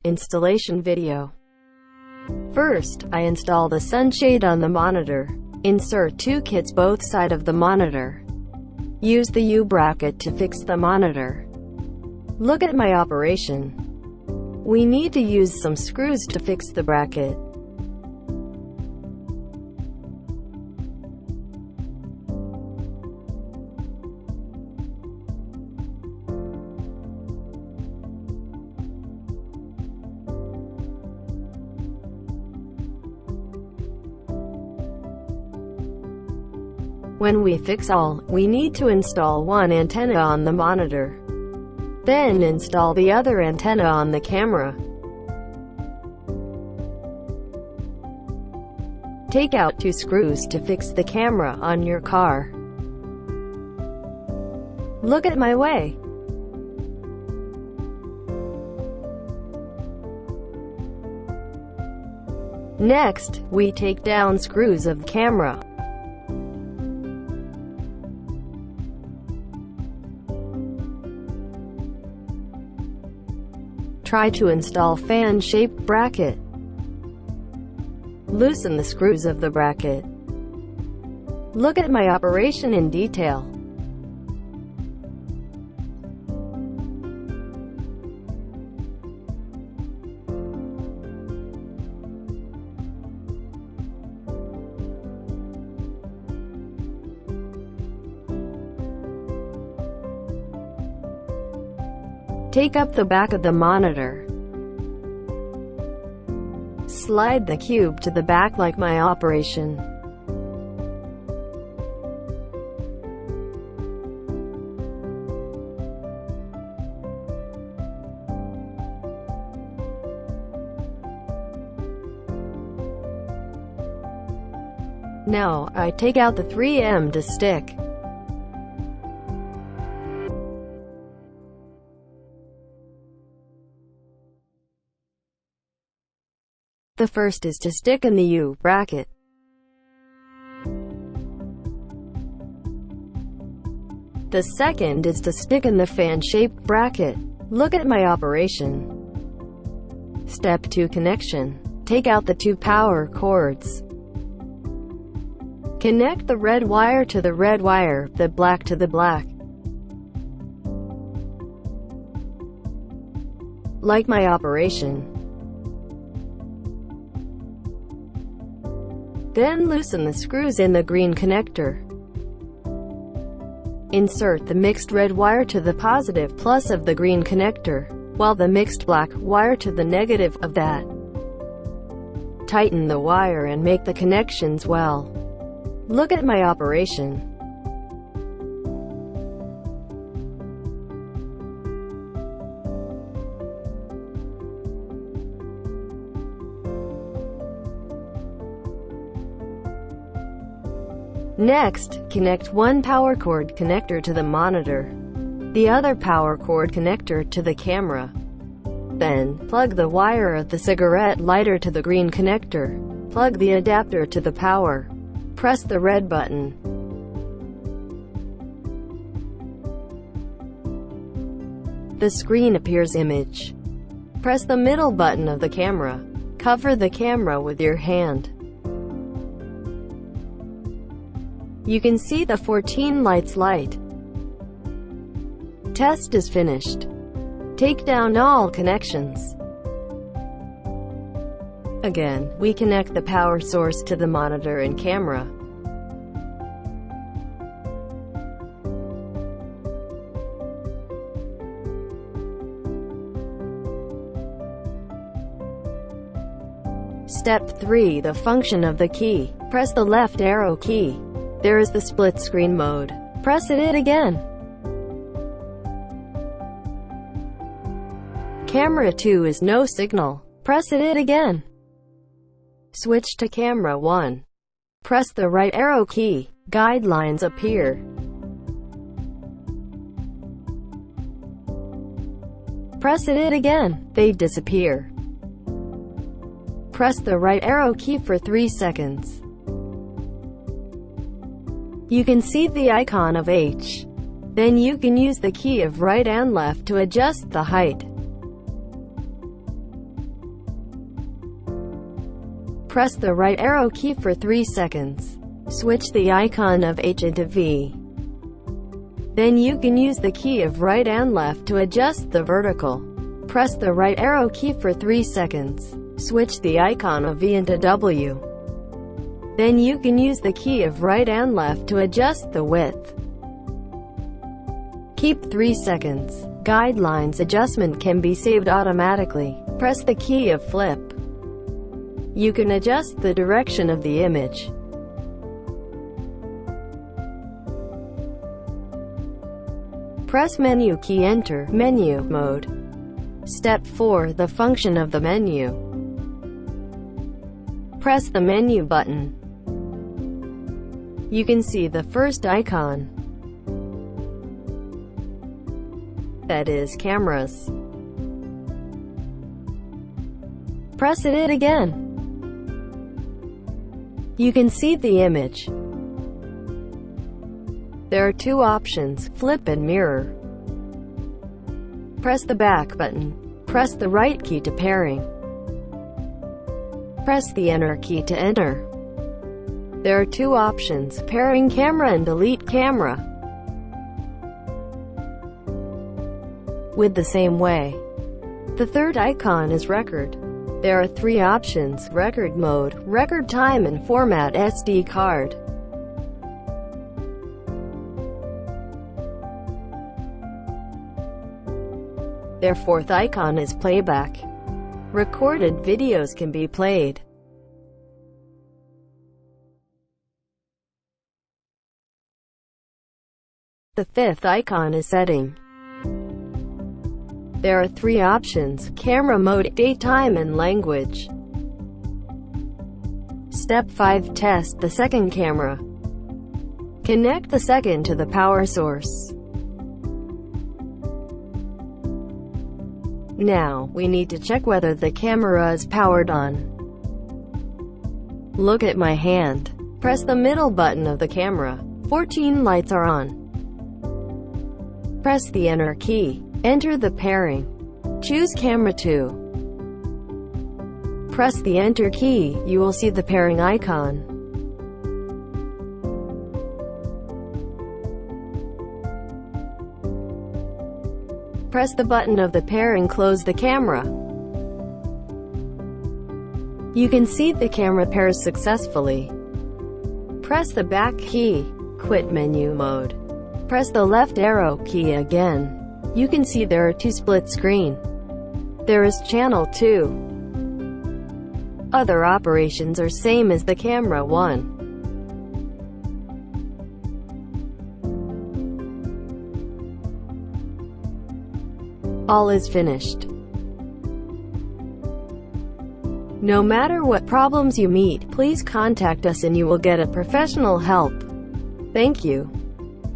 Installation video. First, I install the sunshade on the monitor. Insert two kits both sides of the monitor. Use the U-bracket to fix the monitor. Look at my operation. We need to use some screws to fix the bracket. When we fix all, we need to install one antenna on the monitor. Then install the other antenna on the camera. Take out two screws to fix the camera on your car. Look at my way. Next, we take down screws of the camera. Try to install fan-shaped bracket. Loosen the screws of the bracket. Look at my operation in detail. Take up the back of the monitor. Slide the cube to the back like my operation. Now, I take out the 3M to stick. The first is to stick in the U-bracket. The second is to stick in the fan-shaped bracket. Look at my operation. Step 2 connection. Take out the two power cords. Connect the red wire to the red wire, the black to the black. Like my operation. Then loosen the screws in the green connector. Insert the mixed red wire to the positive plus of the green connector, while the mixed black wire to the negative of that. Tighten the wire and make the connections well. Look at my operation. Next, connect one power cord connector to the monitor, the other power cord connector to the camera. Then, plug the wire of the cigarette lighter to the green connector. Plug the adapter to the power. Press the red button. The screen appears image. Press the middle button of the camera. Cover the camera with your hand. You can see the 14 lights light. Test is finished. Take down all connections. Again, we connect the power source to the monitor and camera. Step 3. The function of the key. Press the left arrow key. There is the split screen mode. Press it again. Camera 2 is no signal. Press it again. Switch to camera 1. Press the right arrow key. Guidelines appear. Press it again. They disappear. Press the right arrow key for 3 seconds. You can see the icon of H. Then you can use the key of right and left to adjust the height. Press the right arrow key for 3 seconds. Switch the icon of H into V. Then you can use the key of right and left to adjust the vertical. Press the right arrow key for 3 seconds. Switch the icon of V into W. Then you can use the key of right and left to adjust the width. Keep 3 seconds. Guidelines adjustment can be saved automatically. Press the key of flip. You can adjust the direction of the image. Press menu key, enter menu mode. Step 4. The function of the menu. Press the menu button. You can see the first icon. That is cameras. Press it again. You can see the image. There are two options, flip and mirror. Press the back button. Press the right key to pairing. Press the enter key to enter. There are two options, pairing camera and delete camera. With the same way. The third icon is record. There are three options, record mode, record time and format SD card. Their fourth icon is playback. Recorded videos can be played. The fifth icon is setting. There are three options, camera mode, daytime and language. Step 5. Test the second camera. Connect the second to the power source. Now, we need to check whether the camera is powered on. Look at my hand. Press the middle button of the camera. 14 lights are on. Press the enter key. Enter the pairing. Choose camera 2. Press the enter key. You will see the pairing icon. Press the button of the pairing, close the camera. You can see the camera pairs successfully. Press the back key. Quit menu mode. Press the left arrow key again. You can see there are two split screen. There is channel 2. Other operations are same as the camera 1. All is finished. No matter what problems you meet, please contact us and you will get a professional help. Thank you.